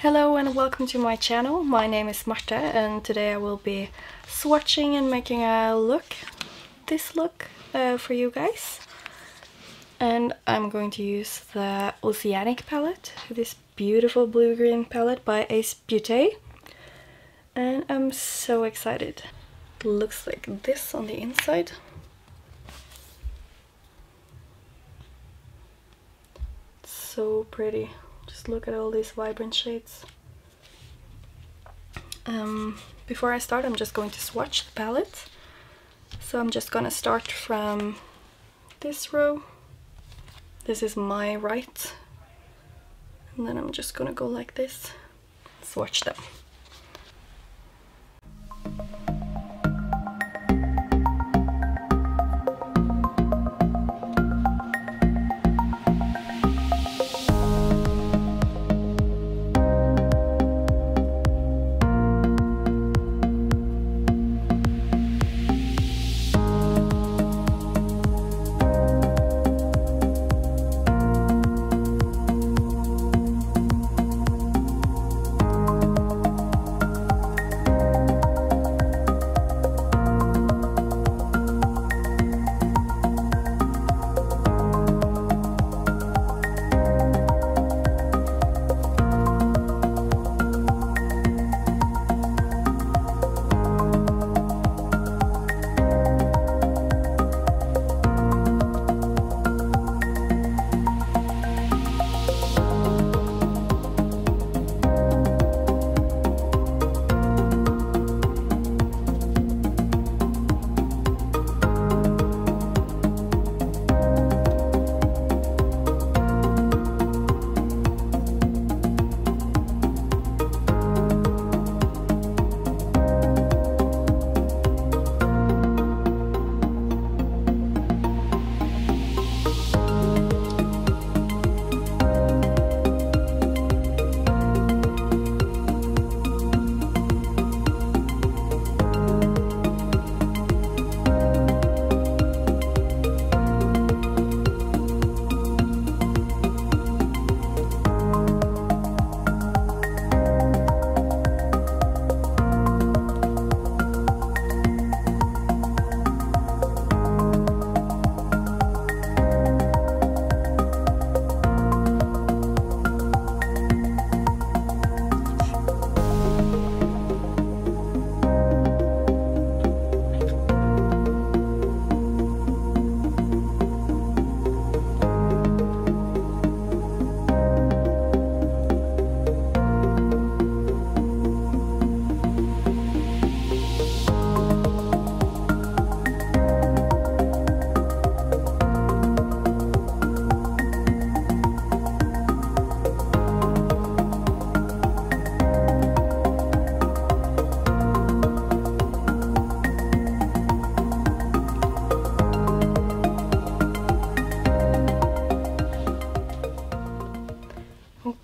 Hello and welcome to my channel. My name is Marta and today I will be swatching and making a look, this look, for you guys. And I'm going to use the Oceanic palette, this beautiful blue-green palette by Beauté. And I'm so excited. It looks like this on the inside. It's so pretty. Just look at all these vibrant shades. Before I start, I'm just going to swatch the palette. So I'm just gonna start from this row. This is my right. And then I'm just gonna go like this, swatch them.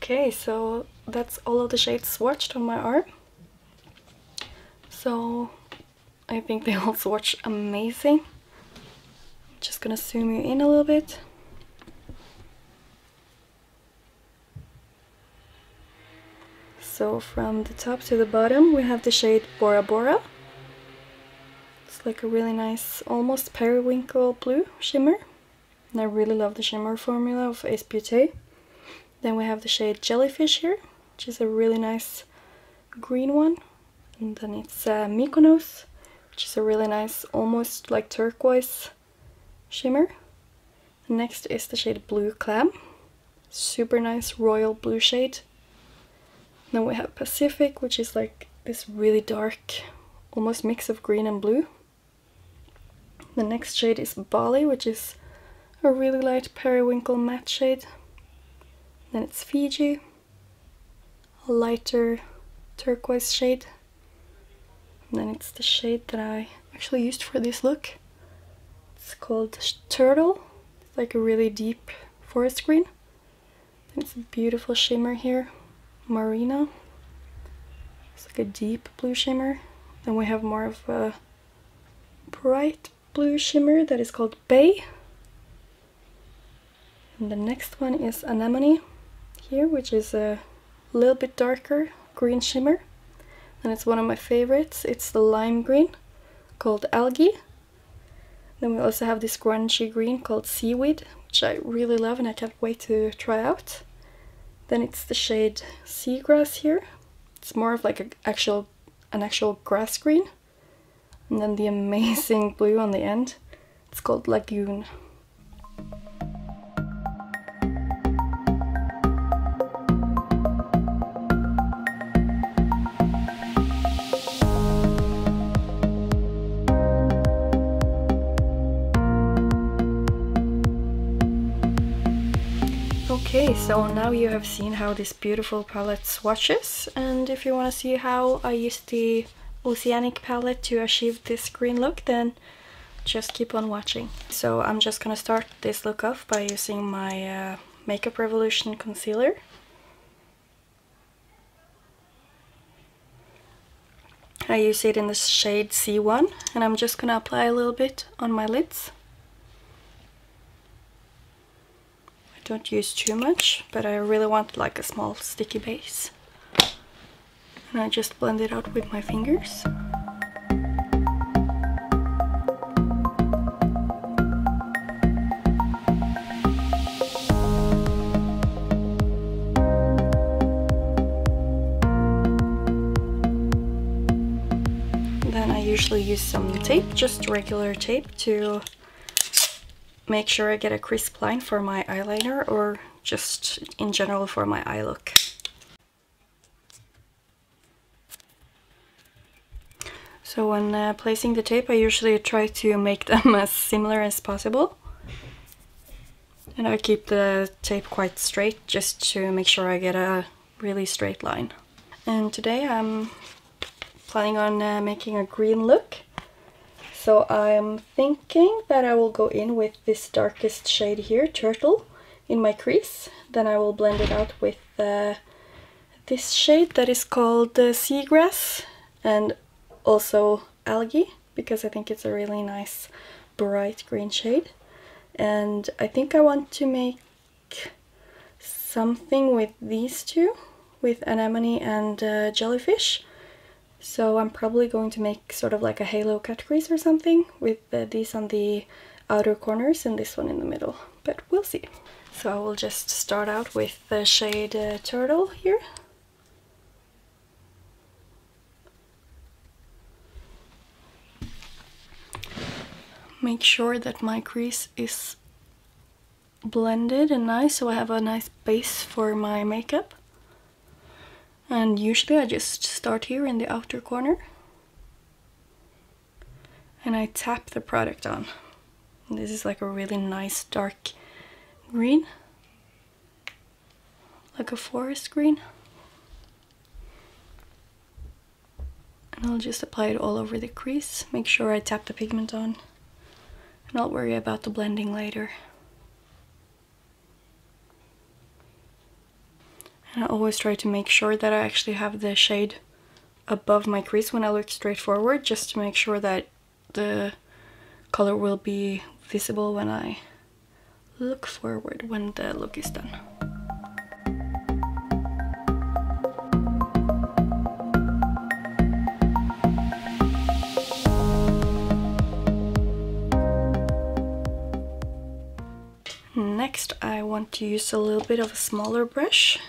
Okay, so that's all of the shades swatched on my arm. So I think they all swatch amazing. I'm just gonna zoom you in a little bit. So from the top to the bottom we have the shade Bora Bora. It's like a really nice, almost periwinkle blue shimmer. And I really love the shimmer formula of Beauté. Then we have the shade Jellyfish here, which is a really nice green one. And then it's Mykonos, which is a really nice, almost like turquoise shimmer. And next is the shade Blue Clam, super nice royal blue shade. Then we have Pacific, which is like this really dark, almost mix of green and blue. The next shade is Bali, which is a really light periwinkle matte shade. Then it's Fiji, a lighter turquoise shade. And then it's the shade that I actually used for this look. It's called Turtle. It's like a really deep forest green. Then it's a beautiful shimmer here, Marina. It's like a deep blue shimmer. Then we have more of a bright blue shimmer that is called Bay. And the next one is Anemone here, which is a little bit darker green shimmer, and it's one of my favorites. It's the lime green called Algae. Then we also have this grungy green called Seaweed, which I really love and I can't wait to try out. Then it's the shade Seagrass here. It's more of like an actual grass green. And then the amazing blue on the end. It's called Lagoon. Okay, so now you have seen how this beautiful palette swatches, and if you want to see how I used the Oceanic palette to achieve this green look, then just keep on watching. So I'm just gonna start this look off by using my Makeup Revolution concealer. I use it in the shade C1, and I'm just gonna apply a little bit on my lids. Don't use too much, but I really want like a small sticky base. And I just blend it out with my fingers. Then I usually use some tape, just regular tape, to make sure I get a crisp line for my eyeliner, or just in general for my eye look. So when placing the tape, I usually try to make them as similar as possible. And I keep the tape quite straight just to make sure I get a really straight line. And today I'm planning on making a green look. So I'm thinking that I will go in with this darkest shade here, Turtle, in my crease. Then I will blend it out with this shade that is called Seagrass, and also Algae, because I think it's a really nice bright green shade. And I think I want to make something with these two, with Anemone and Jellyfish. So I'm probably going to make sort of like a halo cut crease or something, with these on the outer corners and this one in the middle, but we'll see. So I will just start out with the shade Turtle here. Make sure that my crease is blended and nice, so I have a nice base for my makeup. And usually I just start here in the outer corner and I tap the product on. And this is like a really nice dark green, like a forest green. And I'll just apply it all over the crease, make sure I tap the pigment on, and I'll worry about the blending later. And I always try to make sure that I actually have the shade above my crease when I look straight forward, just to make sure that the color will be visible when I look forward, when the look is done. Next, I want to use a little bit of a smaller brush.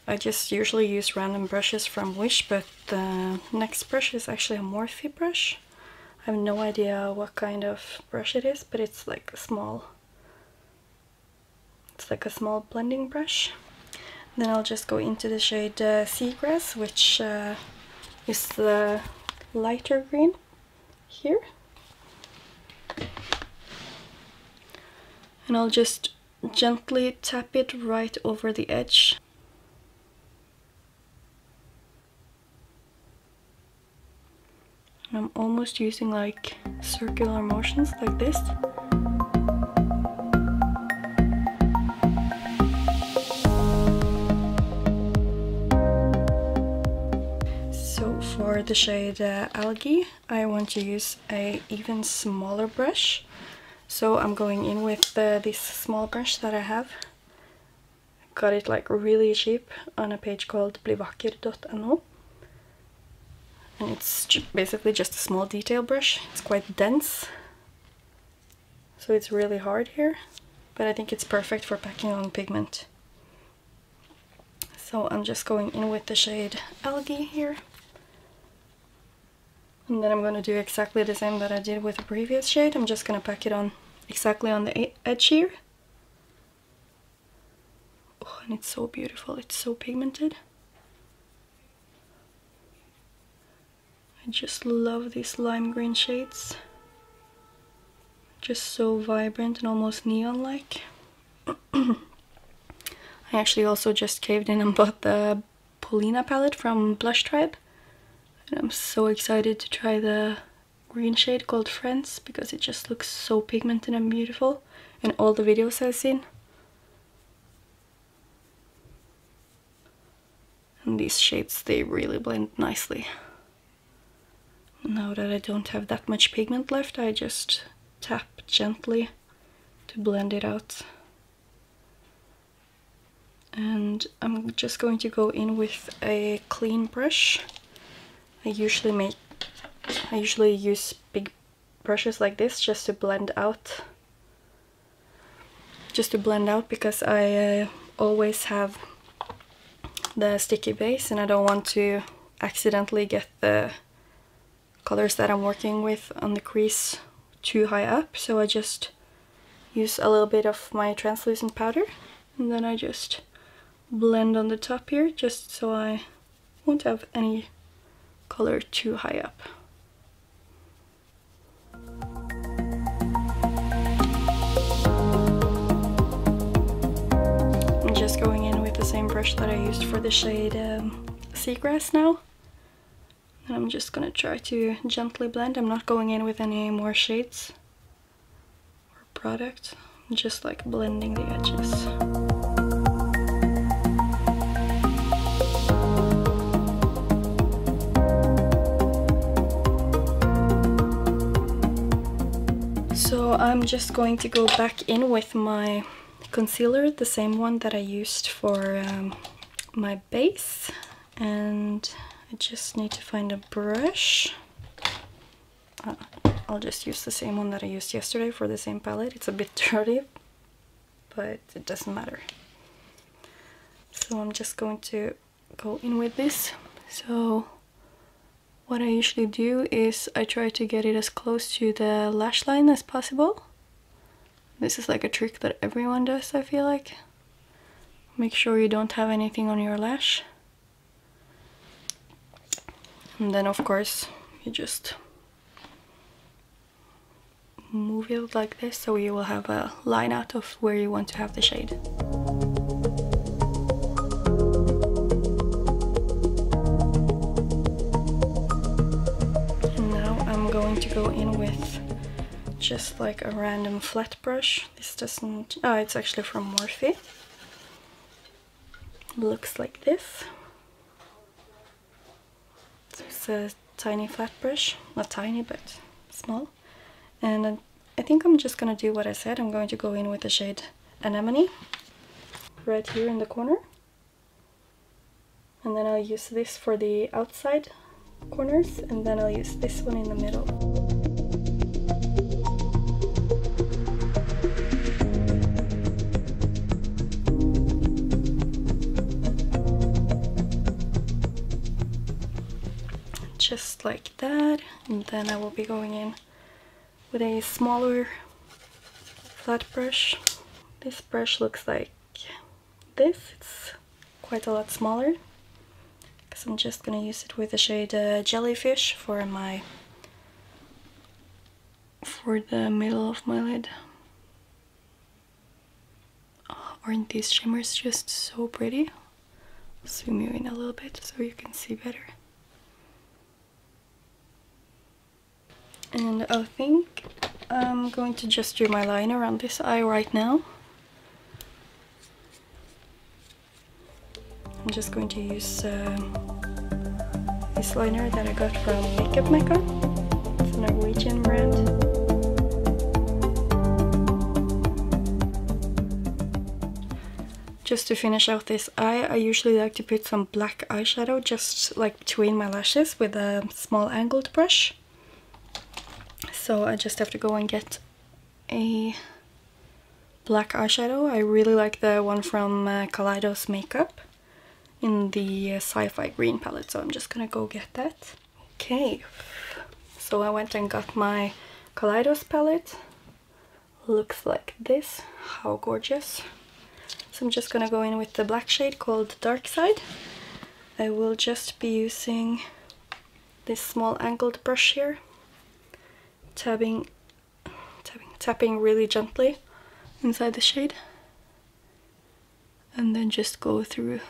I just usually use random brushes from Wish, but the next brush is actually a Morphe brush. I have no idea what kind of brush it is, but it's like a small blending brush. Then I'll just go into the shade Seagrass, which is the lighter green here. And I'll just gently tap it right over the edge. And I'm almost using like circular motions like this. So for the shade Algae, I want to use a even smaller brush. So I'm going in with this small brush that I have, got it like really cheap on a page called blivakker.no. And it's basically just a small detail brush. It's quite dense, so it's really hard here, but I think it's perfect for packing on pigment. So I'm just going in with the shade Algae here. And then I'm going to do exactly the same that I did with the previous shade. I'm just going to pack it on exactly on the edge here. Oh, and it's so beautiful. It's so pigmented. I just love these lime green shades. Just so vibrant and almost neon-like. I actually also just caved in and bought the Paulina palette from Blush Tribe. And I'm so excited to try the green shade called Friends, because it just looks so pigmented and beautiful in all the videos I've seen. And these shades, they really blend nicely. Now that I don't have that much pigment left, I just tap gently to blend it out. And I'm just going to go in with a clean brush. I usually use big brushes like this just to blend out. Because I always have the sticky base and I don't want to accidentally get the colors that I'm working with on the crease too high up, so I just use a little bit of my translucent powder and then I just blend on the top here, just so I won't have any color too high up. I'm just going in with the same brush that I used for the shade Seagrass now. And I'm just gonna try to gently blend. I'm not going in with any more shades or product. I'm just like blending the edges. So I'm just going to go back in with my concealer, the same one that I used for my base, and I just need to find a brush. I'll just use the same one that I used yesterday for the same palette. It's a bit dirty, but it doesn't matter. So I'm just going to go in with this. So what I usually do is I try to get it as close to the lash line as possible. This is like a trick that everyone does, I feel like. Make sure you don't have anything on your lash. And then of course you just move it like this, so you will have a line out of where you want to have the shade. And now I'm going to go in with just like a random flat brush. This doesn't... oh, it's actually from Morphe. Looks like this. It's a tiny flat brush, not tiny but small, and I think I'm just gonna do what I said. I'm going to go in with the shade Anemone right here in the corner, and then I'll use this for the outside corners, and then I'll use this one in the middle. Just like that, and then I will be going in with a smaller flat brush. This brush looks like this. It's quite a lot smaller because I'm just gonna use it with the shade Jellyfish for the middle of my lid. Oh, aren't these shimmers just so pretty? I'll zoom you in a little bit so you can see better. And I think I'm going to just do my line around this eye right now. I'm just going to use this liner that I got from Mekka. It's a Norwegian brand. just to finish out this eye, I usually like to put some black eyeshadow just like between my lashes with a small angled brush. So I just have to go and get a black eyeshadow. I really like the one from Kaleidos Makeup in the Sci-Fi green palette, so I'm just gonna go get that. Okay, so I went and got my Kaleidos palette. Looks like this. How gorgeous. So I'm just gonna go in with the black shade called Darkside. I will just be using this small angled brush here, tapping really gently inside the shade, and then just go through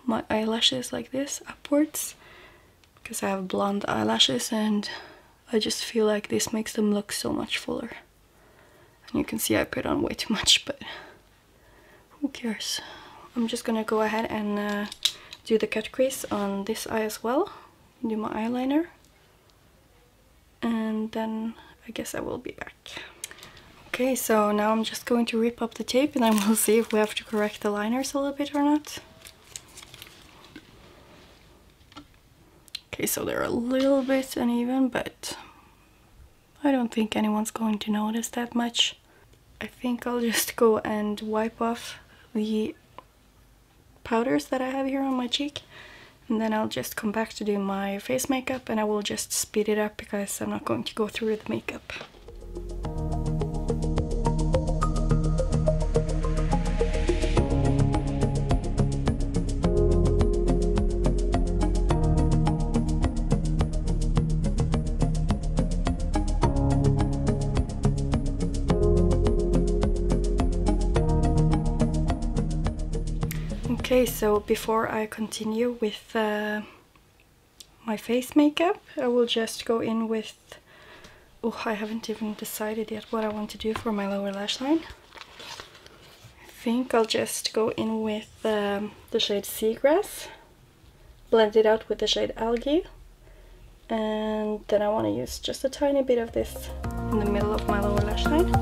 my eyelashes like this upwards, because I have blonde eyelashes and I just feel like this makes them look so much fuller. And you can see I put on way too much, but who cares. I'm just gonna go ahead and do the cut crease on this eye as well, do my eyeliner, and then I guess I will be back. Okay, so now I'm just going to rip up the tape and then we'll see if we have to correct the liners a little bit or not. Okay, so they're a little bit uneven, but I don't think anyone's going to notice that much. I think I'll just go and wipe off the powders that I have here on my cheek, and then I'll just come back to do my face makeup, and I will just speed it up because I'm not going to go through the makeup. Okay, so before I continue with my face makeup, I will just go in with... Oh, I haven't even decided yet what I want to do for my lower lash line. I think I'll just go in with the shade Seagrass, blend it out with the shade Algae, and then I want to use just a tiny bit of this in the middle of my lower lash line.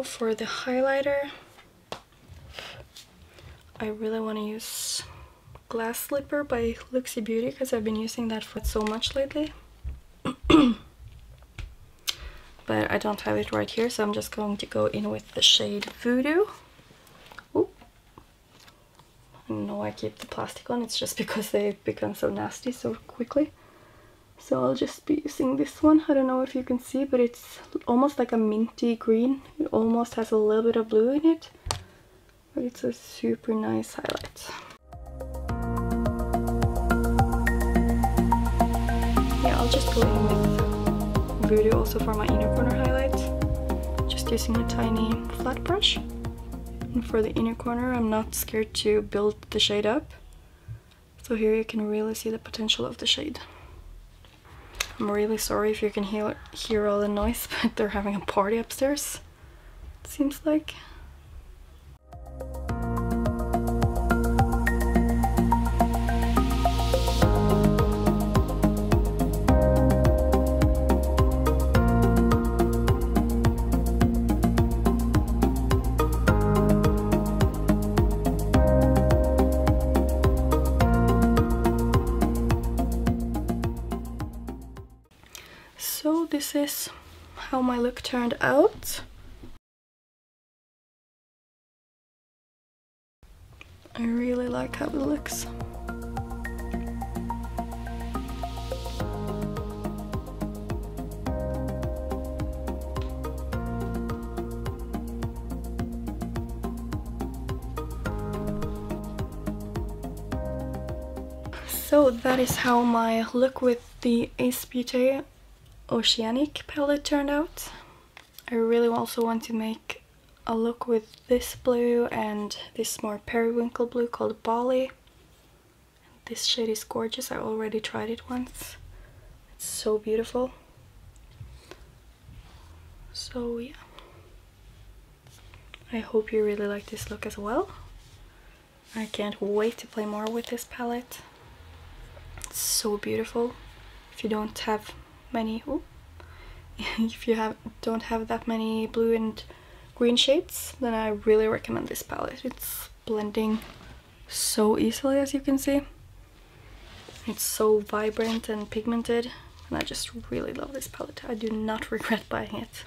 For the highlighter, I really want to use Glass Slipper by Looxi Beauty because I've been using that for so much lately. But I don't have it right here, so I'm just going to go in with the shade Voodoo. Ooh. I know I keep the plastic on, it's just because they've become so nasty so quickly. So I'll just be using this one. I don't know if you can see, but it's almost like a minty green. It almost has a little bit of blue in it, but it's a super nice highlight. Yeah, I'll just go in with Voodoo also for my inner corner highlight. Just using a tiny flat brush. And for the inner corner, I'm not scared to build the shade up. So here you can really see the potential of the shade. I'm really sorry if you can hear all the noise, but they're having a party upstairs, it seems like. So this is how my look turned out. I really like how it looks. So that is how my look with the Beauté Oceanic palette turned out. I really also want to make a look with this blue and this more periwinkle blue called Bali. This shade is gorgeous. I already tried it once. It's so beautiful. So yeah, I hope you really like this look as well. I can't wait to play more with this palette. It's so beautiful. If you don't have many, if you don't have that many blue and green shades, then I really recommend this palette. It's blending so easily, as you can see. It's so vibrant and pigmented, and I just really love this palette. I do not regret buying it.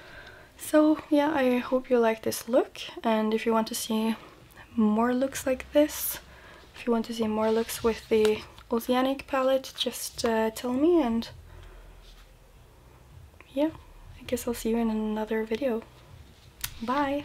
So yeah, I hope you like this look, and if you want to see more looks like this, if you want to see more looks with the Oceanic palette, just tell me, and yeah, I guess I'll see you in another video. Bye!